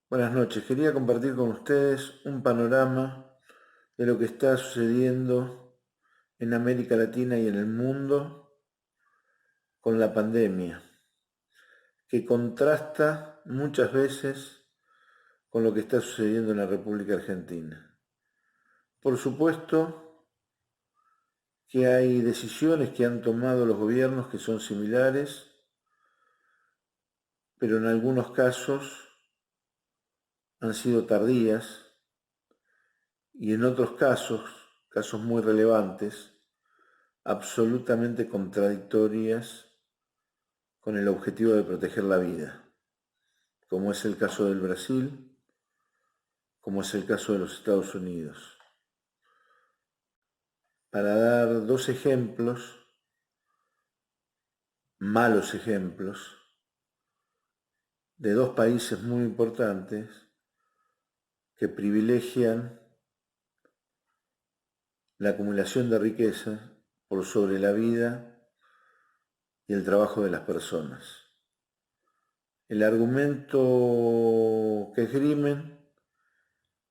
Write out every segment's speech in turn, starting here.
Buenas noches. Quería compartir con ustedes un panorama de lo que está sucediendo en América Latina y en el mundo con la pandemia, que contrasta muchas veces con lo que está sucediendo en la República Argentina. Por supuesto que hay decisiones que han tomado los gobiernos que son similares, pero en algunos casos han sido tardías y en otros casos muy relevantes, absolutamente contradictorias con el objetivo de proteger la vida, como es el caso del Brasil, como es el caso de los Estados Unidos. Para dar dos ejemplos, malos ejemplos, de dos países muy importantes que privilegian la acumulación de riqueza por sobre la vida y el trabajo de las personas. El argumento que esgrimen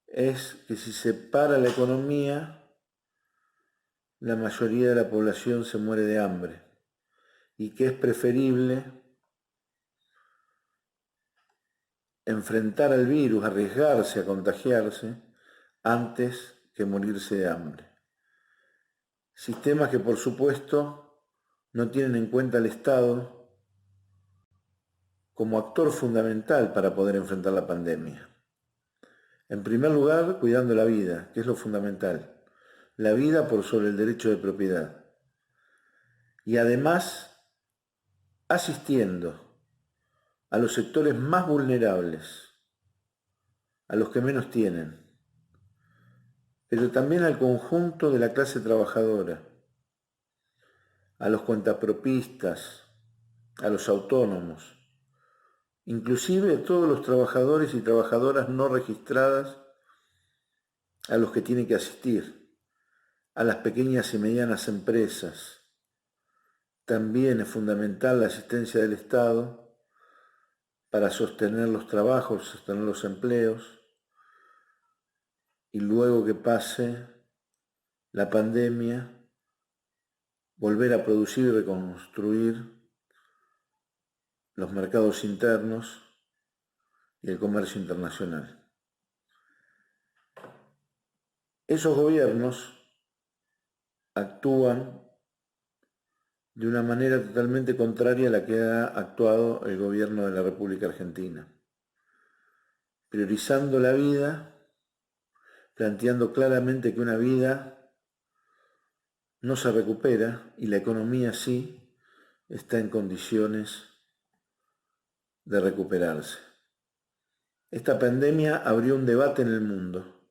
es que si se para la economía, la mayoría de la población se muere de hambre y que es preferible enfrentar al virus, arriesgarse a contagiarse antes que morirse de hambre. Sistemas que por supuesto no tienen en cuenta al Estado como actor fundamental para poder enfrentar la pandemia. En primer lugar, cuidando la vida, que es lo fundamental. La vida por sobre el derecho de propiedad. Y además, asistiendo a los sectores más vulnerables, a los que menos tienen, pero también al conjunto de la clase trabajadora, a los cuentapropistas, a los autónomos, inclusive a todos los trabajadores y trabajadoras no registradas a los que tiene que asistir, a las pequeñas y medianas empresas. También es fundamental la asistencia del Estado para sostener los trabajos, sostener los empleos, y luego que pase la pandemia, volver a producir y reconstruir los mercados internos y el comercio internacional. Esos gobiernos actúan de una manera totalmente contraria a la que ha actuado el gobierno de la República Argentina, priorizando la vida, planteando claramente que una vida no se recupera y la economía sí está en condiciones de recuperarse. Esta pandemia abrió un debate en el mundo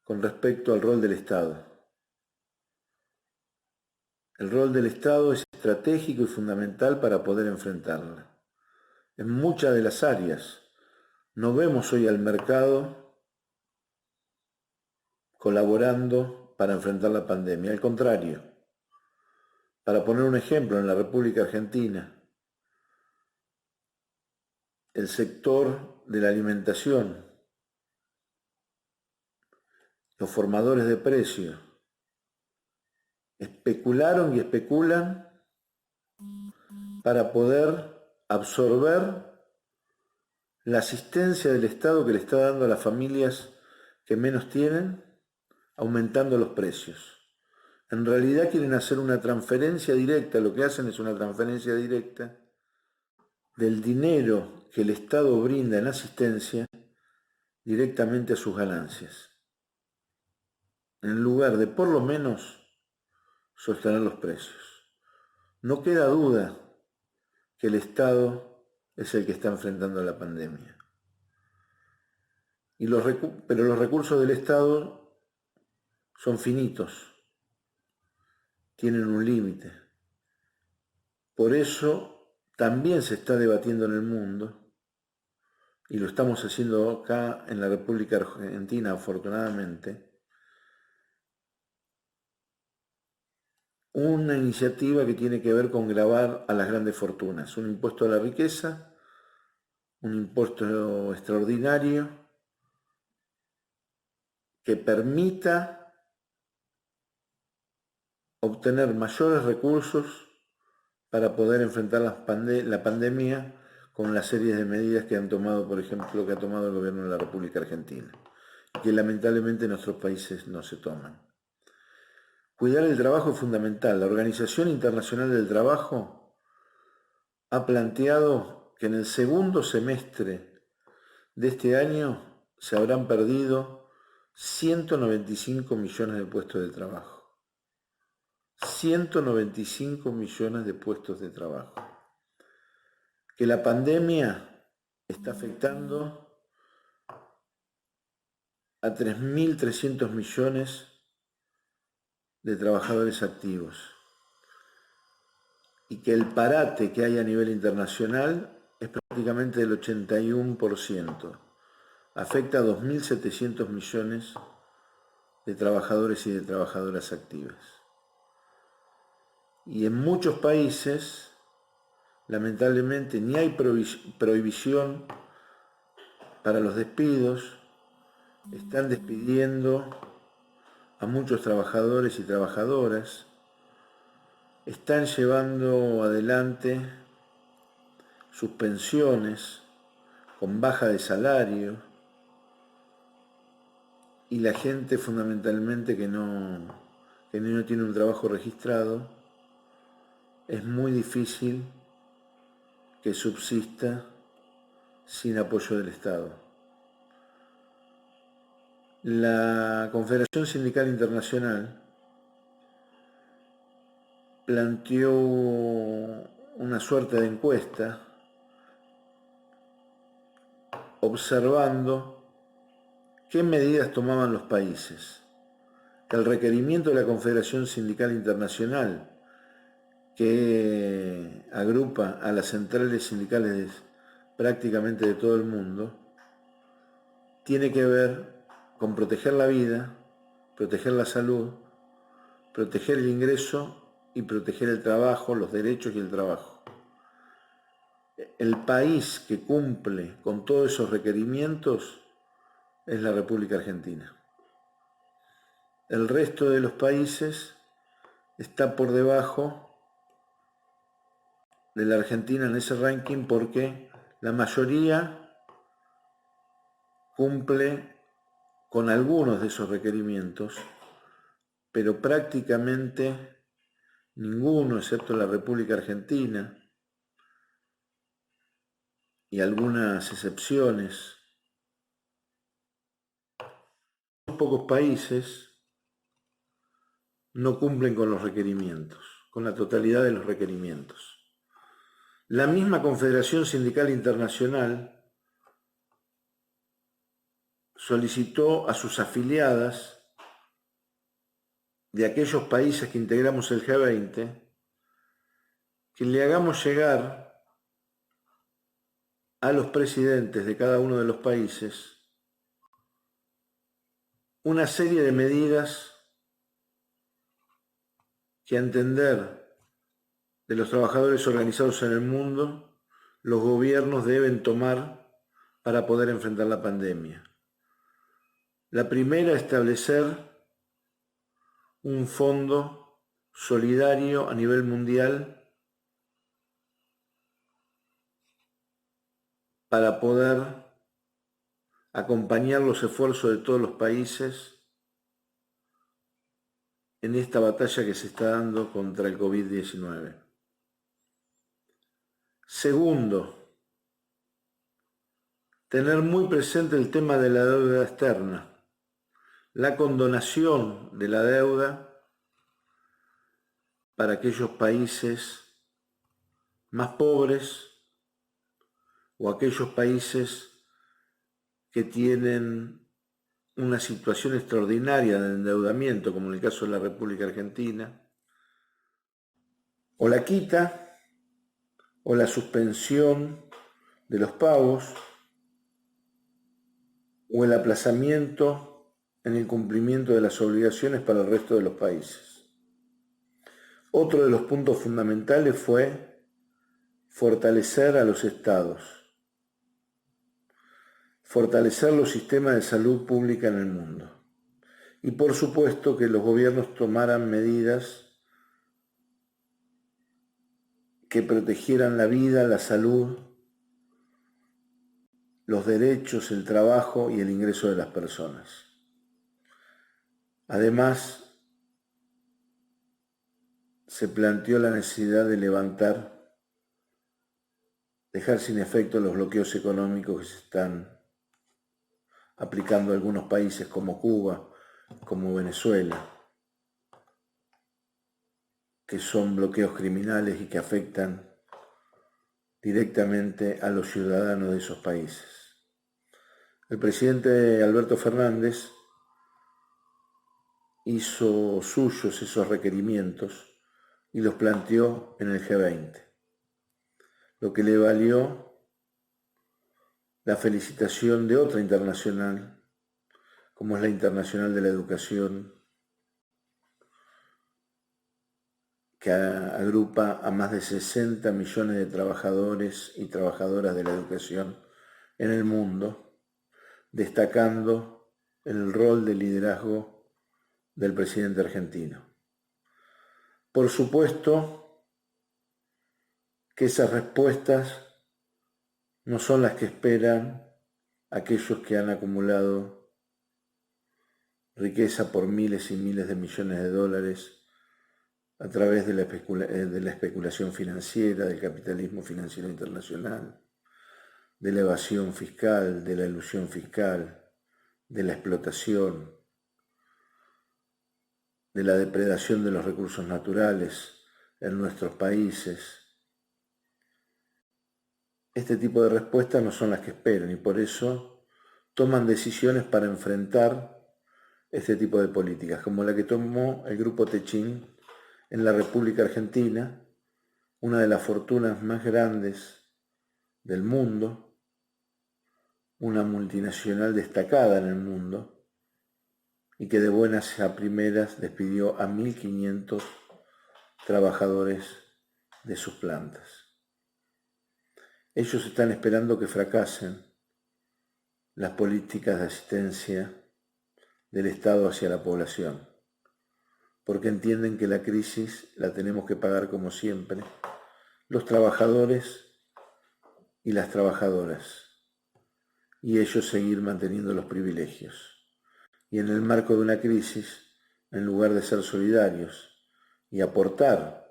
con respecto al rol del Estado. El rol del Estado es estratégico y fundamental para poder enfrentarla. En muchas de las áreas no vemos hoy al mercado colaborando para enfrentar la pandemia. Al contrario, para poner un ejemplo, en la República Argentina, el sector de la alimentación, los formadores de precios, especularon y especulan para poder absorber la asistencia del Estado que le está dando a las familias que menos tienen, aumentando los precios. En realidad quieren hacer una transferencia directa, lo que hacen es una transferencia directa del dinero que el Estado brinda en asistencia directamente a sus ganancias, en lugar de por lo menos sostener los precios. No queda duda que el Estado es el que está enfrentando la pandemia. Pero los recursos del Estado son finitos, tienen un límite. Por eso también se está debatiendo en el mundo, y lo estamos haciendo acá en la República Argentina, afortunadamente, una iniciativa que tiene que ver con gravar a las grandes fortunas, un impuesto a la riqueza un impuesto extraordinario que permita obtener mayores recursos para poder enfrentar la pandemia con las series de medidas que han tomado, por ejemplo, que ha tomado el gobierno de la República Argentina, que lamentablemente en nuestros países no se toman. Cuidar el trabajo es fundamental. La Organización Internacional del Trabajo ha planteado que en el segundo semestre de este año se habrán perdido 195 millones de puestos de trabajo. 195 millones de puestos de trabajo. Que la pandemia está afectando a 3.300 millones de trabajadores activos y que el parate que hay a nivel internacional es prácticamente del 81%. Afecta a 2.700 millones de trabajadores y de trabajadoras activas. Y en muchos países, lamentablemente, ni hay prohibición para los despidos, están despidiendo a muchos trabajadores y trabajadoras, están llevando adelante suspensiones con baja de salario y la gente fundamentalmente que no tiene un trabajo registrado, es muy difícil que subsista sin apoyo del Estado. La Confederación Sindical Internacional planteó una suerte de encuesta observando qué medidas tomaban los países. El requerimiento de la Confederación Sindical Internacional, que agrupa a las centrales sindicales prácticamente de todo el mundo, tiene que ver con proteger la vida, proteger la salud, proteger el ingreso y proteger el trabajo, los derechos y el trabajo. El país que cumple con todos esos requerimientos es la República Argentina. El resto de los países está por debajo de la Argentina en ese ranking porque la mayoría cumple con algunos de esos requerimientos, pero prácticamente ninguno, excepto la República Argentina y algunas excepciones, pocos países no cumplen con los requerimientos, con la totalidad de los requerimientos. La misma Confederación Sindical Internacional solicitó a sus afiliadas de aquellos países que integramos el G20 que le hagamos llegar a los presidentes de cada uno de los países una serie de medidas que, a entender de los trabajadores organizados en el mundo, los gobiernos deben tomar para poder enfrentar la pandemia. La primera, establecer un fondo solidario a nivel mundial para poder acompañar los esfuerzos de todos los países en esta batalla que se está dando contra el COVID-19. Segundo, tener muy presente el tema de la deuda externa, la condonación de la deuda para aquellos países más pobres o aquellos países que tienen una situación extraordinaria de endeudamiento, como en el caso de la República Argentina, o la quita o la suspensión de los pagos o el aplazamiento en el cumplimiento de las obligaciones para el resto de los países. Otro de los puntos fundamentales fue fortalecer a los estados. fortalecer los sistemas de salud pública en el mundo. Y por supuesto que los gobiernos tomaran medidas que protegieran la vida, la salud, los derechos, el trabajo y el ingreso de las personas. Además, se planteó la necesidad de dejar sin efecto los bloqueos económicos que se están aplicando a algunos países como Cuba, como Venezuela, que son bloqueos criminales y que afectan directamente a los ciudadanos de esos países. El presidente Alberto Fernández hizo suyos esos requerimientos y los planteó en el G20, lo que le valió la felicitación de otra internacional, como es la Internacional de la Educación, que agrupa a más de 60 millones de trabajadores y trabajadoras de la educación en el mundo, destacando el rol de liderazgo del presidente argentino. Por supuesto que esas respuestas no son las que esperan aquellos que han acumulado riqueza por miles y miles de millones de dólares a través de la especulación financiera, del capitalismo financiero internacional, de la evasión fiscal, de la elusión fiscal, de la explotación, de la depredación de los recursos naturales en nuestros países. Este tipo de respuestas no son las que esperan y por eso toman decisiones para enfrentar este tipo de políticas, como la que tomó el Grupo Techín en la República Argentina, una de las fortunas más grandes del mundo, una multinacional destacada en el mundo y que de buenas a primeras despidió a 1.500 trabajadores de sus plantas. Ellos están esperando que fracasen las políticas de asistencia del Estado hacia la población, porque entienden que la crisis la tenemos que pagar como siempre los trabajadores y las trabajadoras, y ellos seguir manteniendo los privilegios. Y en el marco de una crisis, en lugar de ser solidarios y aportar,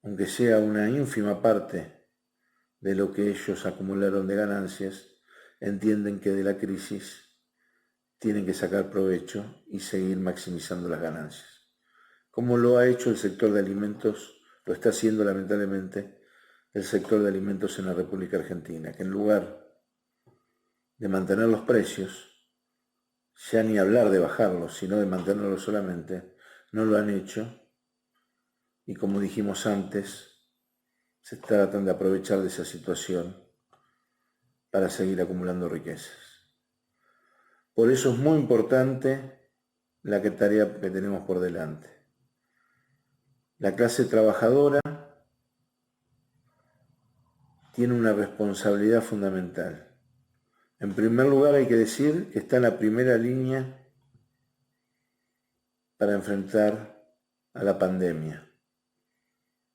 aunque sea una ínfima parte de lo que ellos acumularon de ganancias, entienden que de la crisis tienen que sacar provecho y seguir maximizando las ganancias. Como lo ha hecho el sector de alimentos, lo está haciendo lamentablemente el sector de alimentos en la República Argentina, que en lugar de mantener los precios, ya ni hablar de bajarlos, sino de mantenerlos solamente, no lo han hecho. Y como dijimos antes, se tratan de aprovechar de esa situación para seguir acumulando riquezas. Por eso es muy importante la tarea que tenemos por delante. La clase trabajadora tiene una responsabilidad fundamental. En primer lugar, hay que decir que está en la primera línea para enfrentar a la pandemia.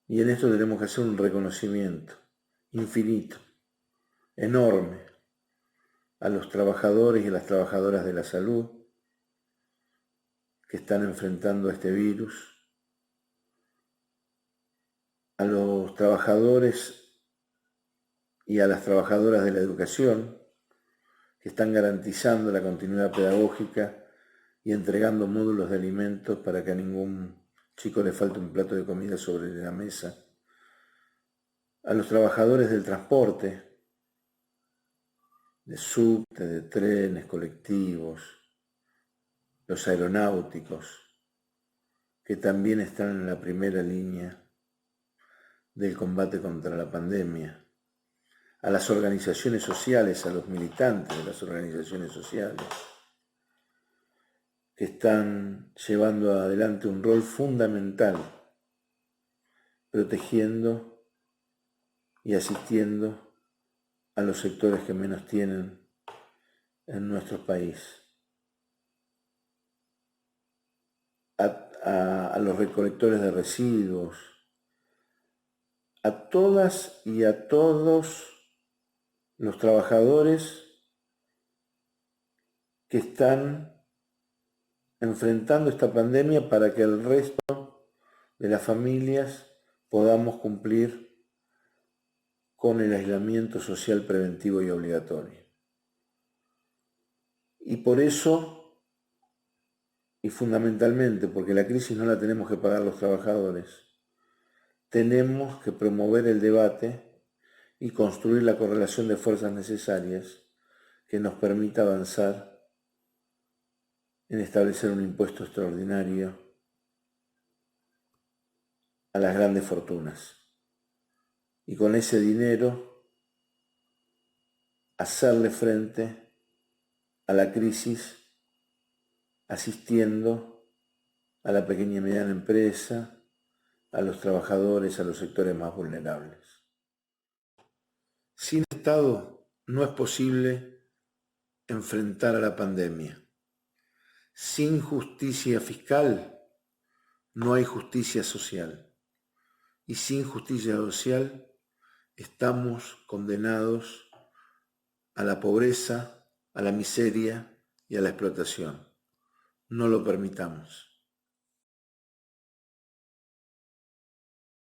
Y en esto tenemos que hacer un reconocimiento infinito, enorme, a los trabajadores y a las trabajadoras de la salud que están enfrentando este virus, a los trabajadores y a las trabajadoras de la educación que están garantizando la continuidad pedagógica y entregando módulos de alimentos para que a ningún chico le falte un plato de comida sobre la mesa, a los trabajadores del transporte, de subte, de trenes, colectivos, los aeronáuticos, que también están en la primera línea del combate contra la pandemia, a las organizaciones sociales, a los militantes de las organizaciones sociales, que están llevando adelante un rol fundamental, protegiendo y asistiendo a los sectores que menos tienen en nuestro país, a los recolectores de residuos, a todas y a todos los trabajadores que están enfrentando esta pandemia para que el resto de las familias podamos cumplir con el aislamiento social preventivo y obligatorio. Y por eso, y fundamentalmente porque la crisis no la tenemos que pagar los trabajadores, tenemos que promover el debate y construir la correlación de fuerzas necesarias que nos permita avanzar en establecer un impuesto extraordinario a las grandes fortunas. Y con ese dinero hacerle frente a la crisis asistiendo a la pequeña y mediana empresa, a los trabajadores, a los sectores más vulnerables. Sin Estado no es posible enfrentar a la pandemia. Sin justicia fiscal no hay justicia social. Y sin justicia social estamos condenados a la pobreza, a la miseria y a la explotación. No lo permitamos.